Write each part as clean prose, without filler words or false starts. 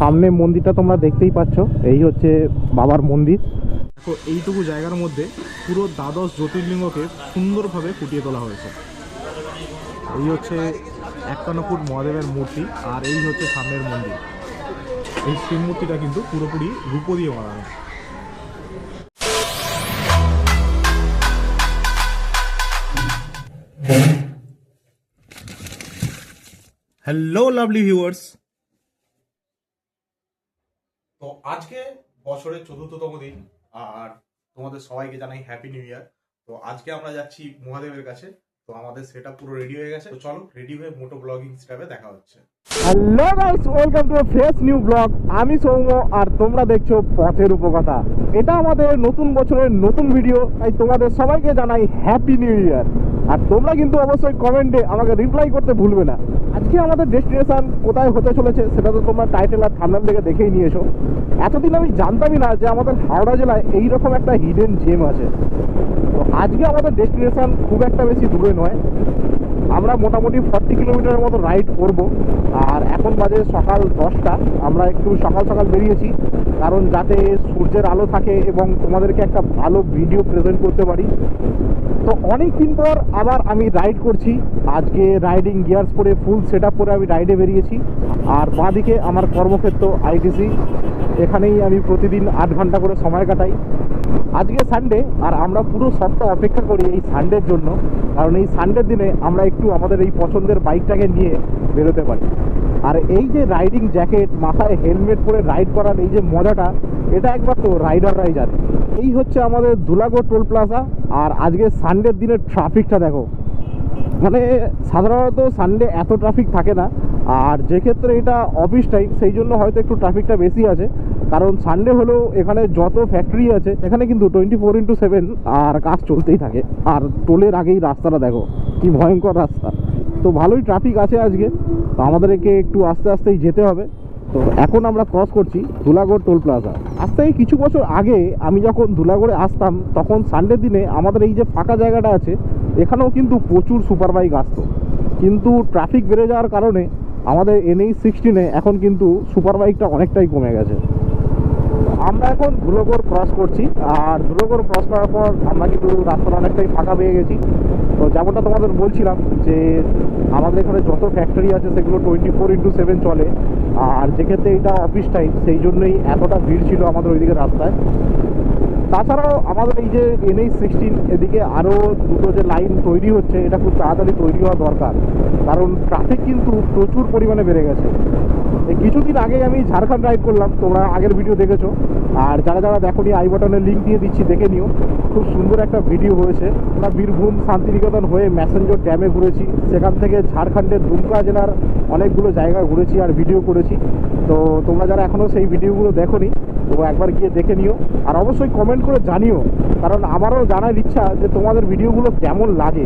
সামনে মন্দিরটা তোমরা দেখতেই পাচ্ছ, এই হচ্ছে বাবার মন্দির। দেখো এইটুকু জায়গার মধ্যে পুরো দ্বাদশ জ্যোতির্লিঙ্গকে সুন্দরভাবে ফুটিয়ে তোলা হয়েছে। এই হচ্ছে 51 ফুট মহাদেবের মূর্তি, আর এই হচ্ছে সামনের মন্দির। এই শিব মূর্তিটা কিন্তু পুরোপুরি রূপ দিয়ে বানানো। হ্যালো লাভলি ভিউয়ার্স, তো আজকে বছরের ৪র্থতম দিন, আর তোমাদের সবাইকে জানাই হ্যাপি নিউ ইয়ার। তো আজকে আমরা যাচ্ছি মহাদেবের কাছে। তো আমাদের সেটআপ পুরো রেডি হয়ে গেছে, তো চলো রেডি হয়ে মোটো ব্লগিং স্টাইলে দেখা হচ্ছে। Hello guys, welcome to a fresh new blog. আমি সৌম্য, আর তোমরা দেখছো পথের উপকথা। এটা আমাদের নতুন বছরের নতুন ভিডিও, তাই তোমাদের সবাইকে জানাই হ্যাপি নিউ ইয়ার। আর তোমরা কিন্তু অবশ্যই কমেন্টে আমাকে রিপ্লাই করতে ভুলবে না। আজকে আমাদের ডেস্টিনেশন কোথায় হতে চলেছে সেটা তো তোমরা টাইটেল আর থাম্বনেল দেখে দেখেই নিয়েছো। এতদিন আমি জানতামই না যে আমাদের হাওড়া জেলায় এইরকম একটা হিডেন জেম আছে। তো আজকে আমাদের ডেস্টিনেশন খুব একটা বেশি দূরে নয়, আমরা মোটামুটি 40 কিলোমিটারের মতো রাইড করব। আর এখন বাজে সকাল 10টা। আমরা একটু সকাল সকাল বেরিয়েছি, কারণ যাতে সূর্যের আলো থাকে এবং তোমাদেরকে একটা ভালো ভিডিও প্রেজেন্ট করতে পারি। তো অনেক দিন পর আবার আমি রাইড করছি। আজকে রাইডিং গিয়ার্স পরে ফুল সেট আপ করে আমি রাইডে বেরিয়েছি। আর বাঁদিকে আমার কর্মক্ষেত্র আইটিসি, এখানেই আমি প্রতিদিন 8 ঘন্টা করে সময় কাটাই। আজকে সানডে, আর আমরা পুরো সপ্তাহ অপেক্ষা করি এই সানডের জন্য, কারণ এই সানডের দিনে আমরা একটু আমাদের এই পছন্দের বাইকটাকে নিয়ে বেরোতে পারি। আর এই যে রাইডিং জ্যাকেট, মাথায় হেলমেট পরে রাইড করার এই যে মজাটা, এটা একবার তো রাইডাররাই জানে। এই হচ্ছে আমাদের ধুলাগড় টোল প্লাজা। আর আজকে সানডের দিনের ট্রাফিকটা দেখো, মানে সাধারণত সানডে এত ট্রাফিক থাকে না। আর যে ক্ষেত্রে এটা অফিস টাইম, সেই জন্য হয়তো একটু ট্রাফিকটা বেশি আছে, কারণ সানডে হলেও এখানে যত ফ্যাক্টরি আছে এখানে কিন্তু 24x7 আর কাজ চলতেই থাকে। আর টোলের আগেই রাস্তাটা দেখো কি ভয়ঙ্কর রাস্তা। তো ভালোই ট্রাফিক আছে আজকে, তো আমাদেরকে একটু আস্তে আস্তেই যেতে হবে। তো এখন আমরা ক্রস করছি ধুলাগড় টোল প্লাজা। আজ থেকে কিছু বছর আগে আমি যখন ধুলাগড়ে আসতাম, তখন সানডের দিনে আমাদের এই যে ফাঁকা জায়গাটা আছে, এখানেও কিন্তু প্রচুর সুপার বাইক আসতো। কিন্তু ট্রাফিক বেড়ে যাওয়ার কারণে আমাদের NH16-এ এখন কিন্তু সুপার বাইকটা অনেকটাই কমে গেছে। আমরা এখন ধুলাগড় ক্রস করছি, আর ধুলাগড় ক্রস করার পর আমরা কিন্তু রাস্তাটা অনেকটাই ফাঁকা পেয়ে গেছি। তো যেমনটা তোমাদের বলছিলাম যে আমাদের এখানে যত ফ্যাক্টরি আছে সেগুলো 24x7 চলে। আর যেক্ষেত্রে এটা অফিস টাইম, সেই জন্যই এতটা ভিড় ছিল আমাদের ওইদিকে রাস্তায়। তাছাড়াও আমাদের এই যে NH16 এদিকে আরও দুটো যে লাইন তৈরি হচ্ছে, এটা খুব তাড়াতাড়ি তৈরি হওয়া দরকার, কারণ ট্রাফিক কিন্তু প্রচুর পরিমাণে বেড়ে গেছে। এই কিছুদিন আগে আমি ঝাড়খণ্ড রাইড করলাম, তোমরা আগের ভিডিও দেখেছো। আর যারা যারা দেখোনি, আই বাটনের লিঙ্ক দিয়ে দিচ্ছি, দেখে নিও। খুব সুন্দর একটা ভিডিও হয়েছে। আমরা বীরভূম শান্তিনিকেতন হয়ে ম্যাসেঞ্জর ড্যামে ঘুরেছি, সেখান থেকে ঝাড়খণ্ডের দুমকা জেলার অনেকগুলো জায়গা ঘুরেছি আর ভিডিও করেছি। তো তোমরা যারা এখনও সেই ভিডিওগুলো দেখোনি, তো একবার গিয়ে দেখে নিও। আর অবশ্যই কমেন্ট করে জানিও, কারণ আমারও জানার ইচ্ছা যে তোমাদের ভিডিওগুলো কেমন লাগে।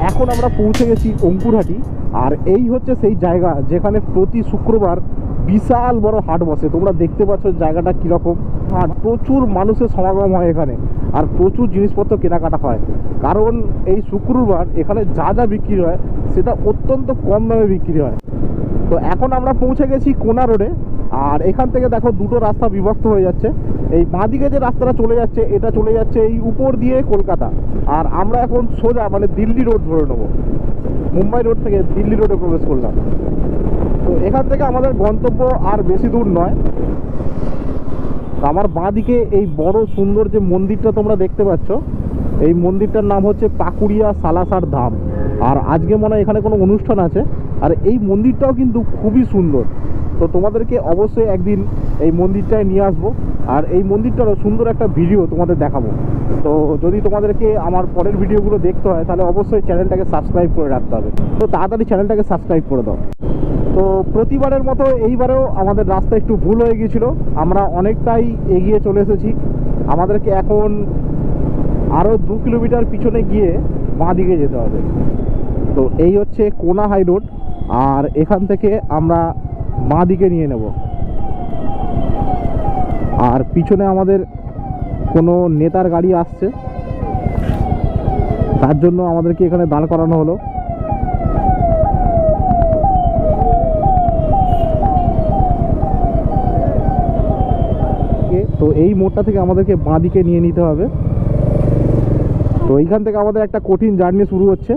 এখন আমরা পৌঁছে গেছি অঙ্কুরহাটি। আর এই হচ্ছে সেই জায়গা যেখানে প্রতি শুক্রবার বিশাল বড় হাট বসে। তোমরা দেখতে পাচ্ছ জায়গাটা কীরকম। আর প্রচুর মানুষের সমাগম হয় এখানে, আর প্রচুর জিনিসপত্র কেনাকাটা হয়, কারণ এই শুক্রবার এখানে যা যা বিক্রি হয় সেটা অত্যন্ত কম দামে বিক্রি হয়। তো এখন আমরা পৌঁছে গেছি কোনা রোডে। আর এখান থেকে দেখো দুটো রাস্তা বিভক্ত হয়ে যাচ্ছে। এই বাঁদিকে যে রাস্তাটা চলে যাচ্ছে, এটা চলে যাচ্ছে এই উপর দিয়ে কলকাতা। আর আমরা এখন সোজা মানে দিল্লি রোড ধরে নেবো। মুম্বাই রোড থেকে দিল্লি রোডে প্রবেশ করলাম। তো এখান থেকে আমাদের গন্তব্য আর বেশি দূর নয়। আমার বাঁদিকে এই বড় সুন্দর যে মন্দিরটা তোমরা দেখতে পাচ্ছ, এই মন্দিরটার নাম হচ্ছে পাকুড়িয়া সালাসার ধাম। আর আজকে মনে হয় এখানে কোনো অনুষ্ঠান আছে। আর এই মন্দিরটাও কিন্তু খুবই সুন্দর। তো তোমাদেরকে অবশ্যই একদিন এই মন্দিরটায় নিয়ে আসবো, আর এই মন্দিরটারও সুন্দর একটা ভিডিও তোমাদের দেখাবো। তো যদি তোমাদেরকে আমার পরের ভিডিওগুলো দেখতে হয়, তাহলে অবশ্যই চ্যানেলটাকে সাবস্ক্রাইব করে রাখতে হবে। তো তাড়াতাড়ি চ্যানেলটাকে সাবস্ক্রাইব করে দাও। তো প্রতিবারের মতো এইবারেও আমাদের রাস্তা একটু ভুল হয়ে গিয়েছিল। আমরা অনেকটাই এগিয়ে চলে এসেছি। আমাদেরকে এখন আরও 2 কিলোমিটার পিছনে গিয়ে বাঁ দিকে যেতে হবে। তো এই হচ্ছে কোনা হাই রোড, আর এখান থেকে আমরা বাঁ দিকে নিয়ে নেব। আর পিছনে আমাদের কোনো নেতার গাড়ি আসছে, তার জন্য আমাদেরকে এখানে দাঁড় করানো হলো। তো এই মোড়টা থেকে আমাদেরকে বাঁ দিকে নিয়ে নিতে হবে। তো এইখান থেকে আমাদের একটা কঠিন জার্নি শুরু হচ্ছে।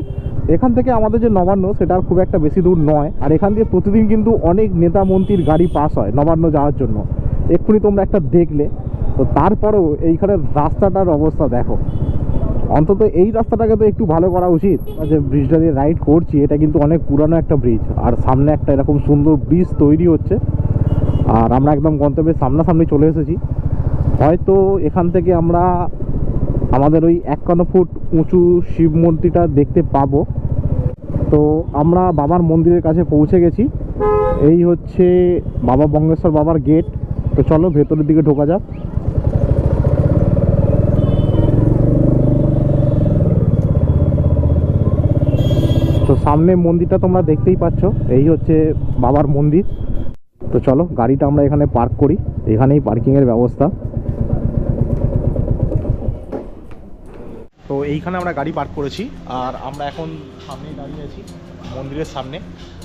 এখান থেকে আমাদের যে নবান্ন, সেটা খুব একটা বেশি দূর নয়, আর এখান দিয়ে প্রতিদিন কিন্তু অনেক নেতা মন্ত্রীর গাড়ি পাস হয় নবান্ন যাওয়ার জন্য। এক্ষুনি তোমরা একটা দেখলে। তো তারপরেও এইখানের রাস্তাটার অবস্থা দেখো, অন্তত এই রাস্তাটাকে তো একটু ভালো করা উচিত। যে ব্রিজটা দিয়ে রাইড করছি, এটা কিন্তু অনেক পুরানো একটা ব্রিজ, আর সামনে একটা এরকম সুন্দর ব্রিজ তৈরি হচ্ছে, আর আমরা একদম গন্তব্যের সামনাসামনি চলে এসেছি। হয়তো এখান থেকে আমরা আমাদের ওই 51 ফুট উঁচু শিব মূর্তিটা দেখতে পাবো। তো আমরা বাবার মন্দিরের কাছে পৌঁছে গেছি। এই হচ্ছে বাবা বঙ্গেশ্বর বাবার গেট। তো চলো ভেতরের দিকে ঢোকা যাক। তো সামনে মন্দিরটা তোমরা দেখতেই পাচ্ছ, এই হচ্ছে বাবার মন্দির। তো চলো গাড়িটা আমরা এখানে পার্ক করি, এখানেই পার্কিংয়ের ব্যবস্থা। তো এইখানে আমরা গাড়ি পার্ক করেছি, আর আমরা এখন সামনে দাঁড়িয়ে আছি মন্দিরের সামনে।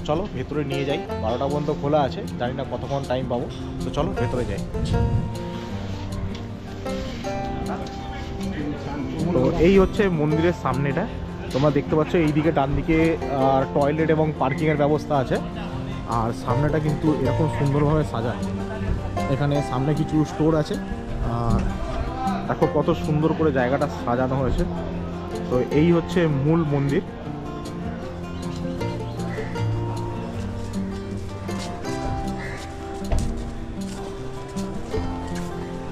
চলো ভেতরে নিয়ে যাই, 12টা পর্যন্ত খোলা আছে, জানি না কতক্ষণ টাইম পাবো। তো চলো ভেতরে যাই। তো এই হচ্ছে মন্দিরের সামনেটা, তোমরা দেখতে পাচ্ছ এইদিকে ডান দিকে টয়লেট এবং পার্কিংয়ের ব্যবস্থা আছে। আর সামনেটা কিন্তু এরকম সুন্দরভাবে সাজায়। এখানে সামনে কিছু স্টোর আছে, আর দেখো কত সুন্দর করে জায়গাটা সাজানো হয়েছে। তো এই হচ্ছে মূল মন্দির।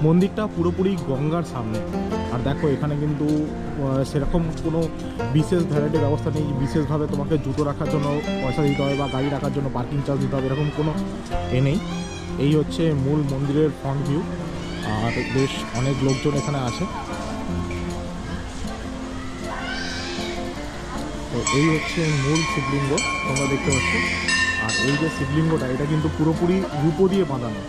মন্দিরটা পুরোপুরি গঙ্গার সামনে। আর দেখো এখানে কিন্তু সেরকম কোনো বিশেষ ভ্যারাইটির ব্যবস্থা নেই, বিশেষভাবে তোমাকে জুতো রাখার জন্য পয়সা দিতে হবে বা গাড়ি রাখার জন্য পার্কিং চার্জ দিতে হবে, এরকম কোনো নেই। এই হচ্ছে মূল মন্দিরের ফ্রন্ট ভিউ, আর বেশ অনেক লোকজন এখানে আছে। তো এই হচ্ছে মূল শিবলিঙ্গ, তোমরা দেখতে পাচ্ছ। আর এই যে শিবলিঙ্গটা, এটা কিন্তু পুরোপুরি রূপো দিয়ে বাঁধানো।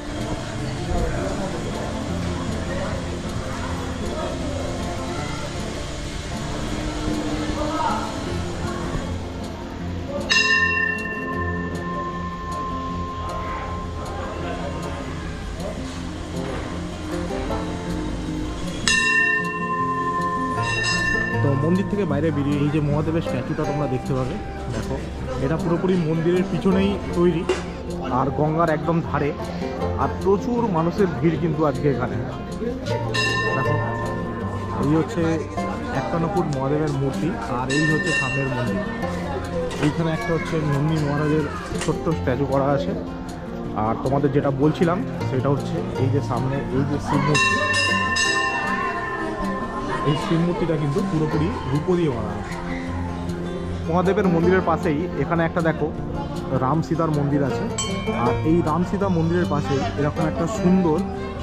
তো মন্দির থেকে বাইরে বেরিয়ে এই যে মহাদেবের স্ট্যাচুটা তোমরা দেখতে পাবে, দেখো এটা পুরোপুরি মন্দিরের পিছনেই তৈরি, আর গঙ্গার একদম ধারে। আর প্রচুর মানুষের ভিড় কিন্তু আজকে এখানে। দেখো এই হচ্ছে 51 ফুট মহাদেবের মূর্তি, আর এই হচ্ছে সামনের মন্দির। এইখানে একটা হচ্ছে নন্দী মহারাজের ছোট্ট স্ট্যাচু করা আছে। আর তোমাদের যেটা বলছিলাম সেটা হচ্ছে এই যে সামনে এই যে শিব মূর্তি, এই শিব মূর্তিটা কিন্তু পুরোপুরি রূপো দিয়ে বানানো। মহাদেবের মন্দিরের পাশেই এখানে একটা দেখো রাম সীতার মন্দির আছে। আর এই রাম সীতা মন্দিরের পাশেই এরকম একটা সুন্দর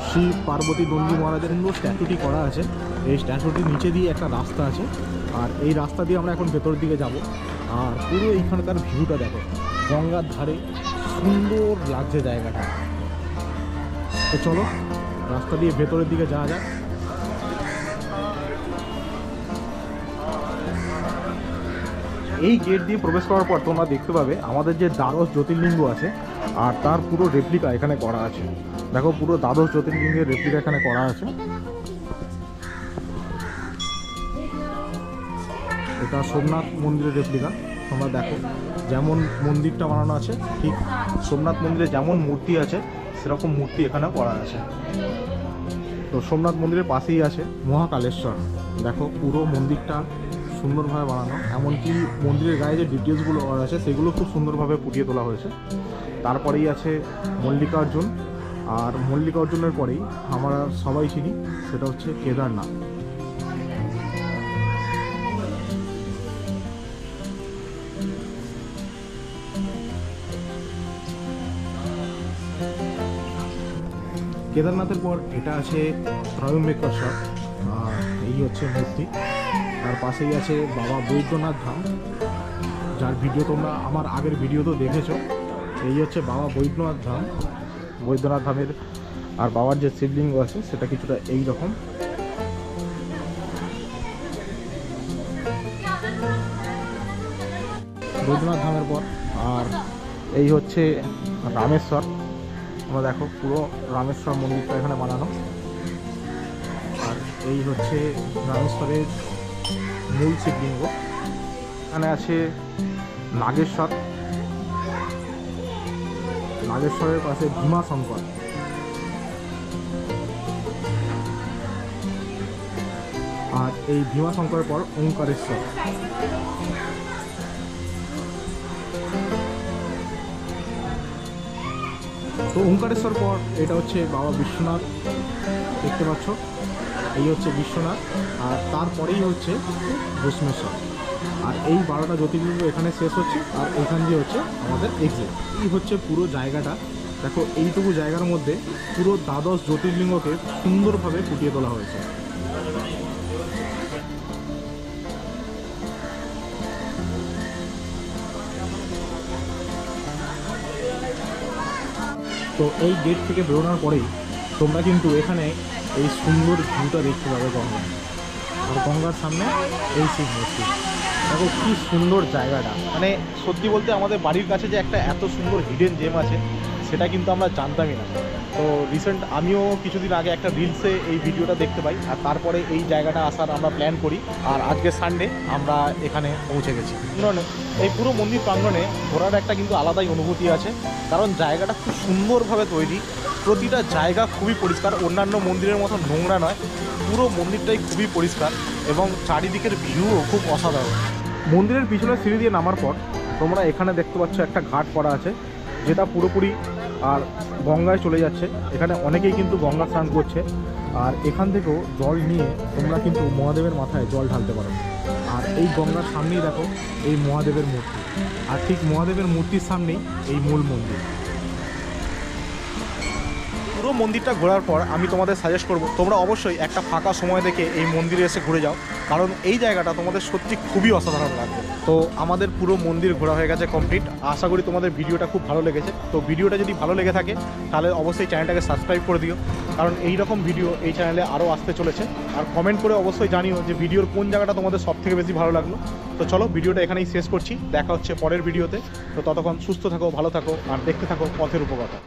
শিব পার্বতী নন্দী মহারাজের সুন্দর স্ট্যাচুটি করা আছে। এই স্ট্যাচুটির নিচে দিয়ে একটা রাস্তা আছে, আর এই রাস্তা দিয়ে আমরা এখন ভেতরের দিকে যাব। আর পুরো এইখানকার ভিউটা দেখো, গঙ্গার ধারে সুন্দর লাগছে জায়গাটা। তো চলো রাস্তা দিয়ে ভেতরের দিকে যাওয়া যাক। এই গেট দিয়ে প্রবেশ করার পর তোমরা দেখতে পাবে আমাদের যে দ্বাদশ জ্যোতির্লিঙ্গ আছে, আর তার পুরো রেপ্লিকা এখানে করা আছে। দেখো পুরো দ্বাদশ জ্যোতির্লিঙ্গের রেপ্লিকা এখানে করা আছে। এটা সোমনাথ মন্দিরের রেপ্লিকা। তোমরা দেখো যেমন মন্দিরটা বানানো আছে, ঠিক সোমনাথ মন্দিরে যেমন মূর্তি আছে সেরকম মূর্তি এখানে করা আছে। তো সোমনাথ মন্দিরের পাশেই আছে মহাকালেশ্বর। দেখো পুরো মন্দিরটা সুন্দরভাবে বানানো, এমনকি মন্দিরের গায়ে যে ডিটেলসগুলো করা আছে সেগুলো খুব সুন্দরভাবে ফুটিয়ে তোলা হয়েছে। তারপরেই আছে মল্লিকার্জুন, আর মল্লিকার্জুনের পরেই আমরা সবাই চিনি সেটা হচ্ছে কেদারনাথ। কেদারনাথের পর এটা আছে ত্রয়ম্বকেশ্বর। এই হচ্ছে মূর্তি। তার পাশেই আছে বাবা বৈদ্যনাথ ধাম, যার ভিডিও তোমরা আমার আগের ভিডিওতেও দেখেছো। এই হচ্ছে বাবা বৈদ্যনাথ ধাম, বৈদ্যনাথ ধামের। আর বাবার যে শিবলিঙ্গ আছে সেটা কিছুটা এই রকম। বৈদ্যনাথ ধামের পর আর এই হচ্ছে রামেশ্বর। তোমরা দেখো পুরো রামেশ্বর মন্দিরটা এখানে বানানো। আর এই হচ্ছে রামেশ্বরের মূল শিবলিঙ্গ। এখানে আছে নাগেশ্বর, নাগেশ্বরের পাশে ভীমাশঙ্কর। আর এই ভীমাশঙ্করের পর ওঙ্কারেশ্বর। তো ওঙ্কারেশ্বর পর এটা হচ্ছে বাবা বিশ্বনাথ, দেখতে পাচ্ছ। এই হচ্ছে বিশ্বনাথ, আর তারপরেই হচ্ছে ভস্মেশ্বর। আর এই 12টা জ্যোতির্লিঙ্গ এখানে শেষ হচ্ছে, আর এখান দিয়ে হচ্ছে আমাদের এক্সিট। এই হচ্ছে পুরো জায়গাটা। দেখো এইটুকু জায়গার মধ্যে পুরো দ্বাদশ জ্যোতির্লিঙ্গকে সুন্দরভাবে ফুটিয়ে তোলা হয়েছে। তো এই গেট থেকে বেরোনোর পরেই তোমরা কিন্তু এখানে এই সুন্দর ভিউটা দেখতে পাবে গঙ্গা, আর গঙ্গার সামনে এই শিব মূর্তি। দেখো কি সুন্দর জায়গাটা। মানে সত্যি বলতে আমাদের বাড়ির কাছে যে একটা এত সুন্দর হিডেন জেম আছে সেটা কিন্তু আমরা জানতামই না। তো রিসেন্ট আমিও কিছুদিন আগে একটা রিলসে এই ভিডিওটা দেখতে পাই, আর তারপরে এই জায়গাটা আসার আমরা প্ল্যান করি। আর আজকে সানডে আমরা এখানে পৌঁছে গেছি। এই পুরো মন্দির প্রাঙ্গণে ঘোরার একটা কিন্তু আলাদাই অনুভূতি আছে, কারণ জায়গাটা খুব সুন্দরভাবে তৈরি। প্রতিটা জায়গা খুবই পরিষ্কার, অন্যান্য মন্দিরের মতো নোংরা নয়। পুরো মন্দিরটাই খুবই পরিষ্কার এবং চারিদিকের ভিউও খুব অসাধারণ। মন্দিরের পিছনে সিঁড়ি দিয়ে নামার পর তোমরা এখানে দেখতে পাচ্ছ একটা ঘাট করা আছে, যেটা পুরোপুরি আর গঙ্গায় চলে যাচ্ছে। এখানে অনেকেই কিন্তু গঙ্গা স্নান করছে, আর এখান থেকেও জল নিয়ে তোমরা কিন্তু মহাদেবের মাথায় জল ঢালতে পারো। আর এই গঙ্গার সামনেই দেখো এই মহাদেবের মূর্তি, আর ঠিক মহাদেবের মূর্তির সামনেই এই মূল মন্দির। পুরো মন্দিরটা ঘোরার পর আমি তোমাদের সাজেস্ট করব তোমরা অবশ্যই একটা ফাঁকা সময় দেখে এই মন্দিরে এসে ঘুরে যাও, কারণ এই জায়গাটা তোমাদের সত্যি খুবই অসাধারণ লাগবে। তো আমাদের পুরো মন্দির ঘোরা হয়ে গেছে কমপ্লিট। আশা করি তোমাদের ভিডিওটা খুব ভালো লেগেছে। তো ভিডিওটা যদি ভালো লেগে থাকে তাহলে অবশ্যই চ্যানেলটাকে সাবস্ক্রাইব করে দিও, কারণ এই রকম ভিডিও এই চ্যানেলে আরও আসতে চলেছে। আর কমেন্ট করে অবশ্যই জানিও যে ভিডিওর কোন জায়গাটা তোমাদের সবথেকে বেশি ভালো লাগলো। তো চলো ভিডিওটা এখানেই শেষ করছি, দেখা হচ্ছে পরের ভিডিওতে। তো ততক্ষণ সুস্থ থাকো, ভালো থাকো, আর দেখতে থাকো পথের উপকথা।